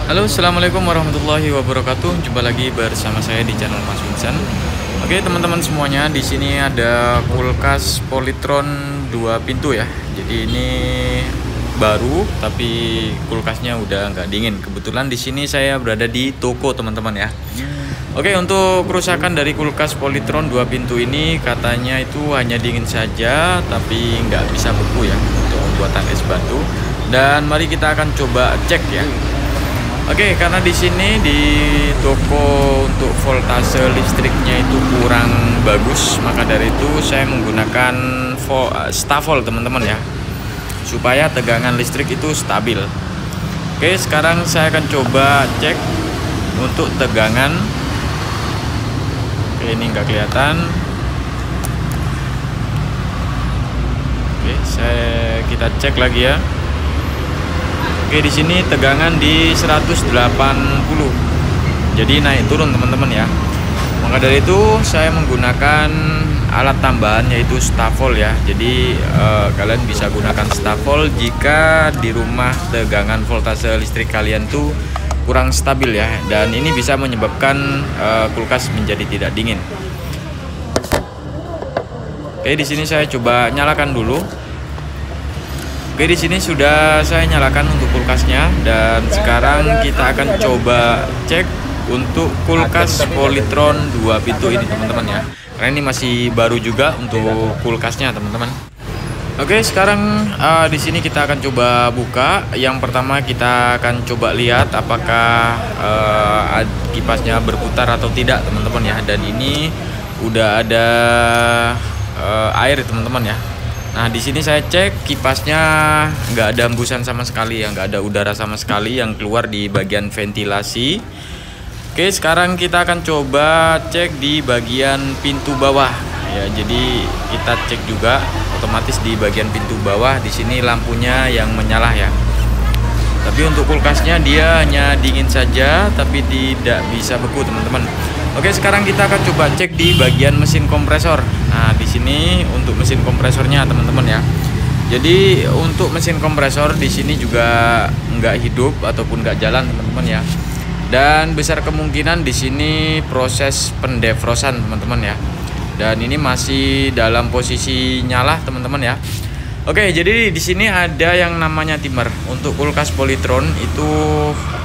Halo, assalamualaikum warahmatullahi wabarakatuh. Jumpa lagi bersama saya di channel Mas Vincent. Oke, teman-teman semuanya, di sini ada kulkas Polytron 2 pintu ya. Jadi ini baru, tapi kulkasnya udah nggak dingin. Kebetulan di sini saya berada di toko, teman-teman ya. Oke, untuk kerusakan dari kulkas Polytron 2 pintu ini katanya itu hanya dingin saja, tapi nggak bisa beku ya untuk pembuatan es batu. Dan mari kita akan coba cek ya. Oke, karena di sini di toko untuk voltase listriknya itu kurang bagus, maka dari itu saya menggunakan stafol teman-teman ya, supaya tegangan listrik itu stabil. Oke, sekarang saya akan coba cek untuk tegangan. Oke, ini nggak kelihatan. Oke, kita cek lagi ya. Oke, di sini tegangan di 180. Jadi naik turun teman-teman ya. Maka dari itu saya menggunakan alat tambahan yaitu stafol ya. Jadi kalian bisa gunakan stafol jika di rumah tegangan voltase listrik kalian tuh kurang stabil ya, dan ini bisa menyebabkan kulkas menjadi tidak dingin. Oke, di sini saya coba nyalakan dulu. Oke, di sini sudah saya nyalakan untuk kulkasnya, dan sekarang kita akan coba cek untuk kulkas Polytron 2 pintu ini teman-teman ya. Karena ini masih baru juga untuk kulkasnya teman-teman. Oke, sekarang di sini kita akan coba buka. Yang pertama kita akan coba lihat apakah kipasnya berputar atau tidak teman-teman ya. Dan ini udah ada air teman-teman ya. Nah, di sini saya cek kipasnya nggak ada hembusan sama sekali ya, nggak ada udara sama sekali yang keluar di bagian ventilasi. Oke, sekarang kita akan coba cek di bagian pintu bawah ya. Jadi kita cek juga otomatis di bagian pintu bawah, di sini lampunya yang menyala ya. Tapi untuk kulkasnya dia hanya dingin saja, tapi tidak bisa beku teman-teman. Oke, sekarang kita akan coba cek di bagian mesin kompresor. Nah, di sini untuk mesin kompresornya teman-teman ya. Jadi untuk mesin kompresor di sini juga nggak hidup ataupun nggak jalan teman-teman ya. Dan besar kemungkinan di sini proses pendefrosan teman-teman ya. Dan ini masih dalam posisi nyala teman-teman ya. Oke, jadi di sini ada yang namanya timer. Untuk kulkas Polytron itu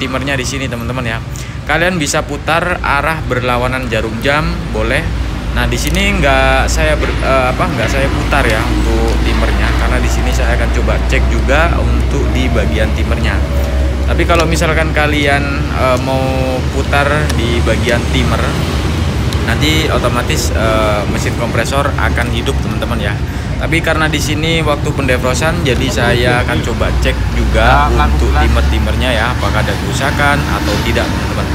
timernya di sini teman-teman ya. Kalian bisa putar arah berlawanan jarum jam, boleh. Nah, di sini nggak saya putar ya untuk timernya, karena di sini saya akan coba cek juga untuk di bagian timernya. Tapi kalau misalkan kalian mau putar di bagian timer, nanti otomatis mesin kompresor akan hidup teman-teman ya. Tapi karena di sini waktu pendefrosan, jadi saya akan coba cek juga untuk timernya ya, apakah ada kerusakan atau tidak teman-teman.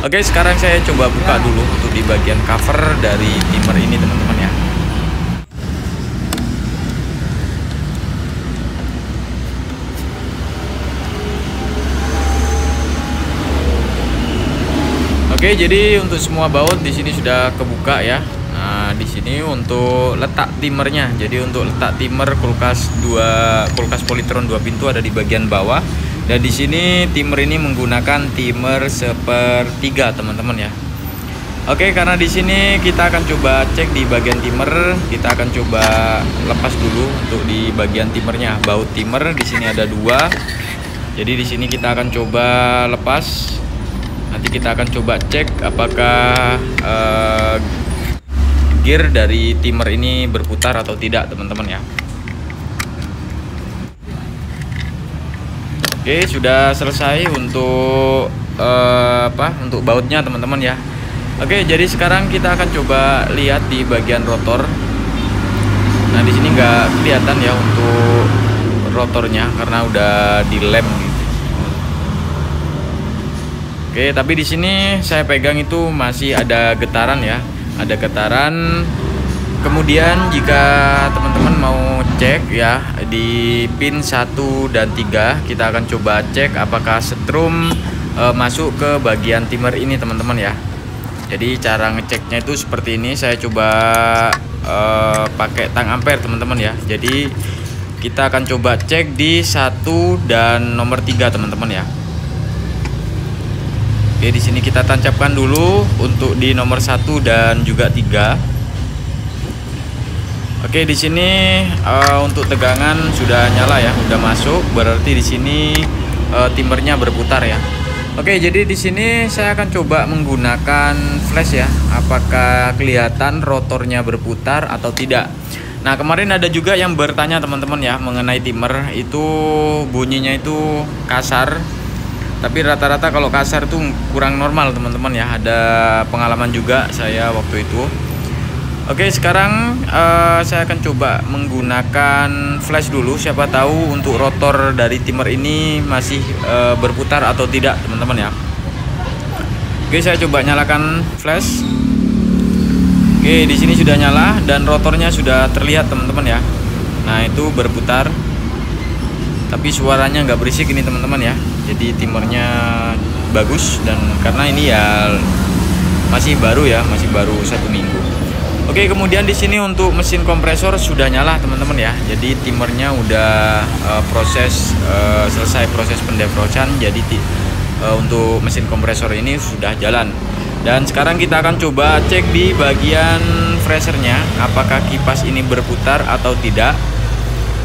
Oke, sekarang saya coba buka dulu untuk di bagian cover dari timer ini teman-teman ya. Oke, jadi untuk semua baut di sini sudah kebuka ya. Nah, di sini untuk letak timernya. Jadi untuk letak timer kulkas Polytron 2 pintu ada di bagian bawah. Dan di sini timer ini menggunakan timer 1/3 teman-teman ya. Oke, karena di sini kita akan coba cek di bagian timer. Kita akan coba lepas dulu untuk di bagian timernya. Baut timer di sini ada 2. Jadi di sini kita akan coba lepas. Nanti kita akan coba cek apakah gear dari timer ini berputar atau tidak teman-teman ya. Oke, sudah selesai untuk untuk bautnya teman-teman ya. Oke, jadi sekarang kita akan coba lihat di bagian rotor. Nah, di sini nggak kelihatan ya untuk rotornya karena udah dilem gitu. Oke, tapi di sini saya pegang itu masih ada getaran ya. Ada getaran. Kemudian jika teman-teman mau cek ya di pin 1 dan 3, kita akan coba cek apakah setrum masuk ke bagian timer ini teman-teman ya. Jadi cara ngeceknya itu seperti ini. Saya coba pakai tang ampere teman-teman ya. Jadi kita akan coba cek di 1 dan nomor 3 teman-teman ya. Oke, di sini kita tancapkan dulu untuk di nomor 1 dan juga 3. Oke, di sini untuk tegangan sudah nyala ya, sudah masuk. Berarti di sini timernya berputar ya. Oke, jadi di sini saya akan coba menggunakan flash ya. Apakah kelihatan rotornya berputar atau tidak? Nah, kemarin ada juga yang bertanya teman-teman ya mengenai timer itu bunyinya itu kasar. Tapi rata-rata kalau kasar tuh kurang normal teman-teman ya. Ada pengalaman juga saya waktu itu. Oke, sekarang saya akan coba menggunakan flash dulu. Siapa tahu untuk rotor dari timer ini masih berputar atau tidak teman-teman ya. Oke, saya coba nyalakan flash. Oke, di sini sudah nyala dan rotornya sudah terlihat teman-teman ya. Nah, itu berputar. Tapi suaranya nggak berisik ini teman-teman ya. Jadi timernya bagus dan karena ini ya masih baru ya, masih baru 1 minggu. Oke, kemudian di sini untuk mesin kompresor sudah nyala teman-teman ya. Jadi timernya udah selesai proses pendefrosan. Jadi untuk mesin kompresor ini sudah jalan. Dan sekarang kita akan coba cek di bagian freshernya apakah kipas ini berputar atau tidak.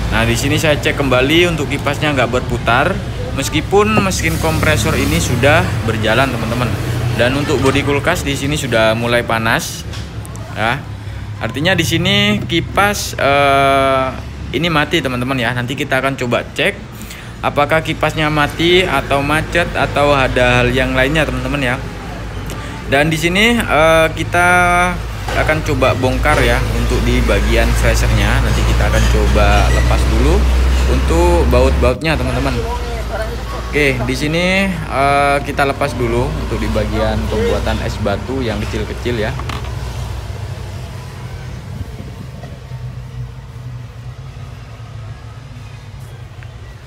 Nah, di sini saya cek kembali untuk kipasnya nggak berputar meskipun mesin kompresor ini sudah berjalan teman-teman. Dan untuk bodi kulkas di sini sudah mulai panas. Ya. Artinya di sini kipas ini mati teman-teman ya. Nanti kita akan coba cek apakah kipasnya mati atau macet atau ada hal yang lainnya teman-teman ya. Dan di sini kita akan coba bongkar ya untuk di bagian freshernya. Nanti kita akan coba lepas dulu untuk baut-bautnya teman-teman. Oke, di sini kita lepas dulu untuk di bagian pembuatan es batu yang kecil-kecil ya.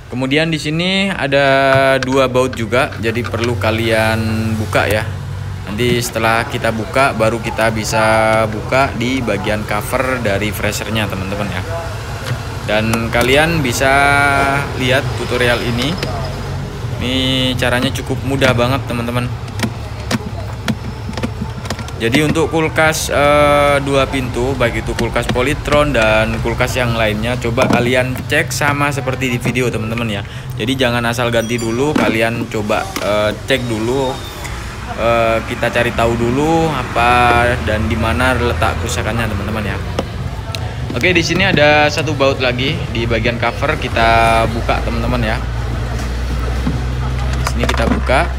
Kemudian di sini ada 2 baut juga, jadi perlu kalian buka ya. Nanti setelah kita buka, baru kita bisa buka di bagian cover dari freshernya teman-teman ya. Dan kalian bisa lihat tutorial ini. Ini caranya cukup mudah banget teman-teman. Jadi untuk kulkas 2 pintu, baik itu kulkas Polytron dan kulkas yang lainnya, coba kalian cek sama seperti di video teman-teman ya. Jadi jangan asal ganti dulu, kalian coba cek dulu, kita cari tahu dulu apa dan di mana letak kerusakannya teman-teman ya. Oke, di sini ada 1 baut lagi di bagian cover, kita buka teman-teman ya. Di sini kita buka.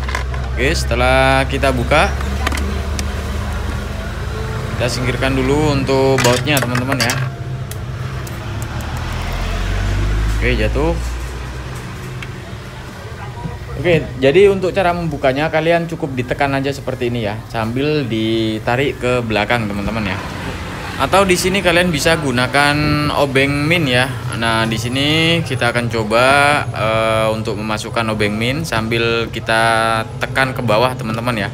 Oke, setelah kita buka, kita singkirkan dulu untuk bautnya teman-teman ya. Oke, jatuh. Oke, jadi untuk cara membukanya kalian cukup ditekan aja seperti ini ya, sambil ditarik ke belakang teman-teman ya. Atau di sini kalian bisa gunakan obeng min ya. Nah, di sini kita akan coba untuk memasukkan obeng min sambil kita tekan ke bawah teman-teman ya.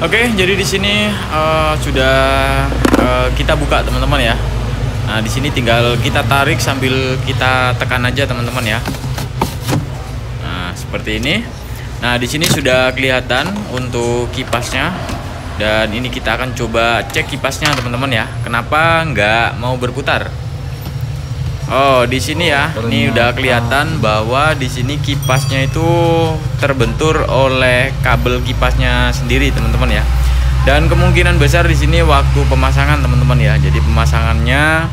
Oke, jadi di sini sudah kita buka teman-teman ya. Nah, di sini tinggal kita tarik sambil kita tekan aja teman-teman ya. Nah, seperti ini. Nah, di sini sudah kelihatan untuk kipasnya. Dan ini kita akan coba cek kipasnya teman-teman ya. Kenapa nggak mau berputar? Oh, di sini ya. Ini udah kelihatan bahwa di sini kipasnya itu terbentur oleh kabel kipasnya sendiri, teman-teman ya. Dan kemungkinan besar di sini waktu pemasangan, teman-teman ya. Jadi pemasangannya,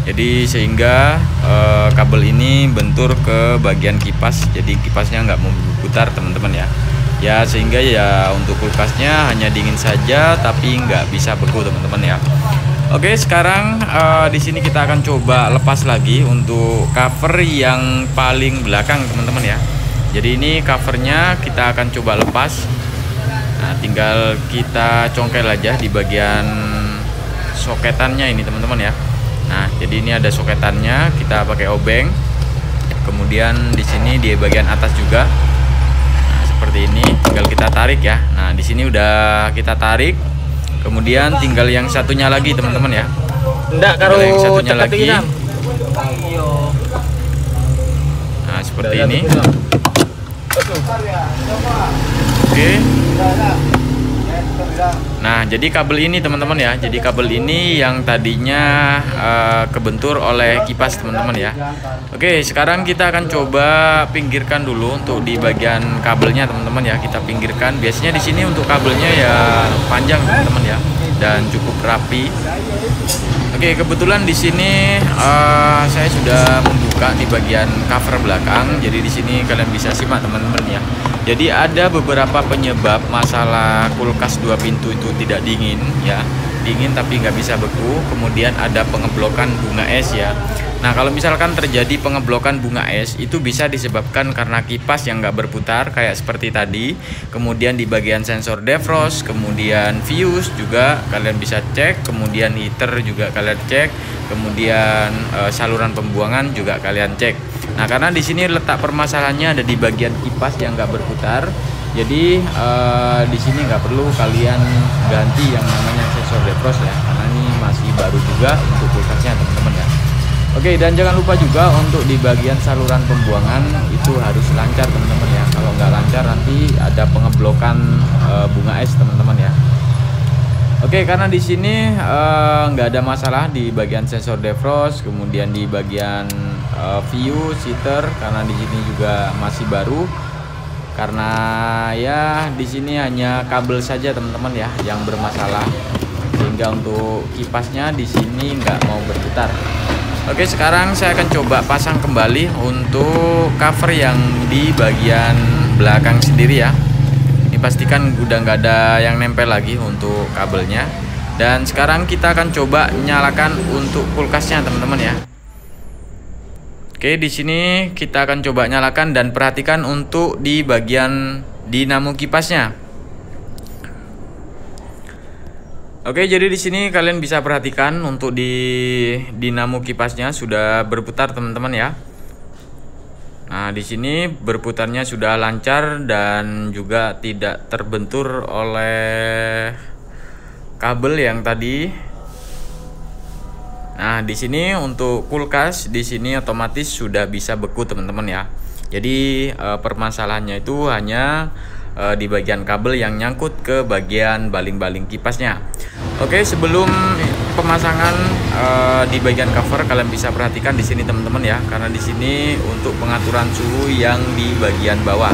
jadi sehingga kabel ini bentur ke bagian kipas. Jadi kipasnya nggak mau berputar, teman-teman ya. Ya, sehingga ya untuk kulkasnya hanya dingin saja, tapi nggak bisa beku, teman-teman ya. Oke, sekarang di sini kita akan coba lepas lagi untuk cover yang paling belakang teman-teman ya. Jadi ini covernya kita akan coba lepas. Nah, tinggal kita congkel aja di bagian soketannya ini teman-teman ya. Nah, jadi ini ada soketannya, kita pakai obeng. Kemudian di sini di bagian atas juga. Nah, seperti ini, tinggal kita tarik ya. Nah, di sini udah kita tarik. Kemudian tinggal yang satunya lagi teman-teman ya. Enggak, karo yang satunya lagi. Nah, seperti ini. Oke. Nah, jadi kabel ini teman-teman ya. Jadi kabel ini yang tadinya kebentur oleh kipas teman-teman ya. Oke, sekarang kita akan coba pinggirkan dulu untuk di bagian kabelnya teman-teman ya. Kita pinggirkan. Biasanya di sini untuk kabelnya ya panjang teman-teman ya dan cukup rapi. Oke, kebetulan di sini saya sudah membuka di bagian cover belakang. Jadi di sini kalian bisa simak teman-teman ya. Jadi ada beberapa penyebab masalah kulkas 2 pintu itu tidak dingin ya. Dingin tapi nggak bisa beku. Kemudian ada pengeblokan bunga es ya. Nah, kalau misalkan terjadi pengeblokan bunga es itu bisa disebabkan karena kipas yang nggak berputar kayak seperti tadi. Kemudian di bagian sensor defrost, kemudian fuse juga kalian bisa cek, kemudian heater juga kalian cek, kemudian saluran pembuangan juga kalian cek. Nah, karena di sini letak permasalahannya ada di bagian kipas yang nggak berputar. Jadi di sini nggak perlu kalian ganti yang namanya sensor defrost ya, karena ini masih baru juga untuk kulkasnya teman-teman ya. Oke, dan jangan lupa juga untuk di bagian saluran pembuangan itu harus lancar teman-teman ya. Kalau nggak lancar nanti ada pengeblokan bunga es teman-teman ya. Oke, karena di sini nggak ada masalah di bagian sensor defrost, kemudian di bagian fuse, heater, karena di sini juga masih baru. Karena ya di sini hanya kabel saja teman-teman ya yang bermasalah, sehingga untuk kipasnya di sini nggak mau berputar. Oke, sekarang saya akan coba pasang kembali untuk cover yang di bagian belakang sendiri ya. Ini pastikan udah nggak ada yang nempel lagi untuk kabelnya. Dan sekarang kita akan coba nyalakan untuk kulkasnya teman-teman ya. Oke, di sini kita akan coba nyalakan dan perhatikan untuk di bagian dinamo kipasnya. Oke, jadi di sini kalian bisa perhatikan untuk di dinamo kipasnya sudah berputar teman-teman ya. Nah, di sini berputarnya sudah lancar dan juga tidak terbentur oleh kabel yang tadi. Nah, di sini untuk kulkas di sini otomatis sudah bisa beku teman-teman ya. Jadi permasalahannya itu hanya di bagian kabel yang nyangkut ke bagian baling-baling kipasnya. Oke, sebelum pemasangan di bagian cover kalian bisa perhatikan di sini teman-teman ya, karena di sini untuk pengaturan suhu yang di bagian bawah.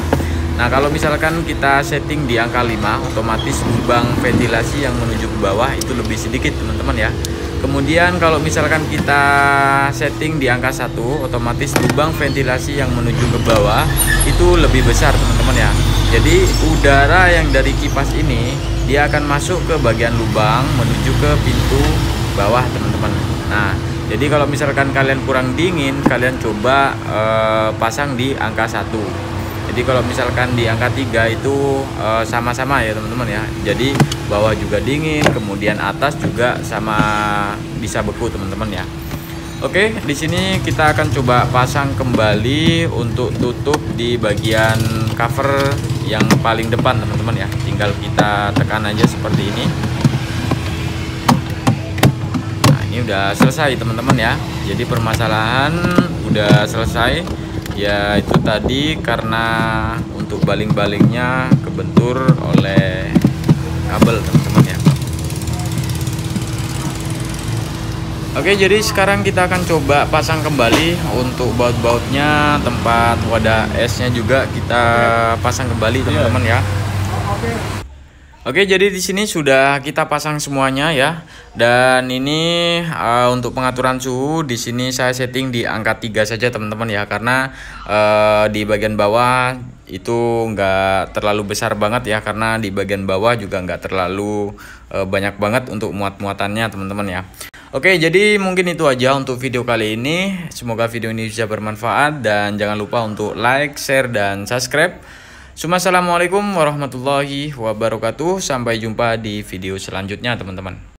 Nah, kalau misalkan kita setting di angka 5, otomatis lubang ventilasi yang menuju ke bawah itu lebih sedikit teman-teman ya. Kemudian kalau misalkan kita setting di angka 1, otomatis lubang ventilasi yang menuju ke bawah itu lebih besar teman-teman ya. Jadi udara yang dari kipas ini dia akan masuk ke bagian lubang menuju ke pintu bawah teman-teman. Nah, jadi kalau misalkan kalian kurang dingin, kalian coba pasang di angka 1. Jadi kalau misalkan di angka 3 itu sama-sama ya teman-teman ya. Jadi bawah juga dingin, kemudian atas juga sama bisa beku teman-teman ya. Oke, di sini kita akan coba pasang kembali untuk tutup di bagian cover yang paling depan teman-teman ya. Tinggal kita tekan aja seperti ini. Nah, ini udah selesai teman-teman ya. Jadi permasalahan udah selesai. Ya, itu tadi karena untuk baling-balingnya kebentur oleh kabel teman-teman ya. Oke, jadi sekarang kita akan coba pasang kembali untuk baut-bautnya, tempat wadah esnya juga kita pasang kembali teman-teman ya. Oke, jadi di sini sudah kita pasang semuanya ya. Dan ini untuk pengaturan suhu di sini saya setting di angka 3 saja teman-teman ya, karena di bagian bawah itu nggak terlalu besar banget ya, karena di bagian bawah juga nggak terlalu banyak banget untuk muat-muatannya teman-teman ya. Oke, jadi mungkin itu aja untuk video kali ini. Semoga video ini bisa bermanfaat dan jangan lupa untuk like, share, dan subscribe. Assalamualaikum warahmatullahi wabarakatuh. Sampai jumpa di video selanjutnya teman-teman.